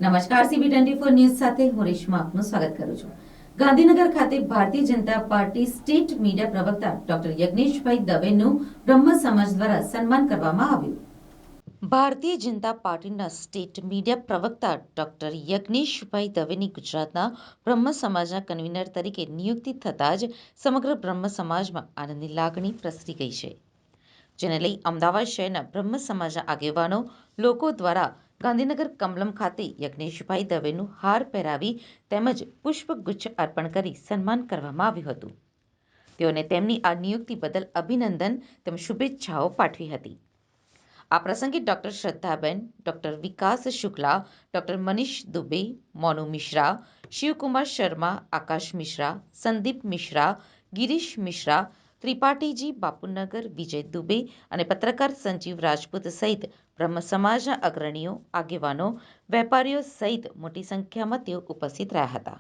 નમસ્કાર, CB24 news સાથે હું રેશમા આપનું સ્વાગત કરું છું। ગાંધીનગર ખાતે Bharatiya Janata party state media પ્રવક્તા ડોક્ટર યજ્ઞેશભાઈ દવેનું બ્રહ્મ સમાજ દ્વારા સન્માન કરવામાં આવ્યું। ભારતીય જનતા પાર્ટીના સ્ટેટ મીડિયા પ્રવક્તા ડોક્ટર યજ્ઞેશભાઈ દવેની ગુજરાતના બ્રહ્મ સમાજના કન્વીનર તરીકે નિયુક્તિ થતાં જ સમગ્ર બ્રહ્મ સમાજમાં આનંદની લાગણી પ્રસરી ગઈ છે, જેને લઈ અમદાવાદ શહેરના બ્રહ્મ સમાજના આગેવાનો લોકો દ્વારા ગાંધીનગર કમલમ ખાતે યજ્ઞેશભાઈ દવેનું હાર પહેરાવી તેમજ પુષ્પગુચ્છ અર્પણ કરી સન્માન કરવામાં આવ્યું હતું। તેઓને તેમની આ નિયુક્તિ બદલ અભિનંદન તેમજ શુભેચ્છાઓ પાઠવી હતી। આ પ્રસંગે ડોક્ટર શ્રદ્ધાબેન, ડોક્ટર વિકાસ શુક્લા, ડોક્ટર મનીષ દુબે, મોનુ મિશ્રા, શિવકુમાર શર્મા, આકાશ મિશ્રા, સંદીપ મિશ્રા, ગિરીશ મિશ્રા, ત્રિપાઠીજી બાપુનગર, વિજય દુબે અને પત્રકાર સંજીવ રાજપૂત સહિત બ્રહ્મ સમાજના અગ્રણીઓ, આગેવાનો, વેપારીઓ સહિત મોટી સંખ્યામાં તેઓ ઉપસ્થિત રહ્યા હતા।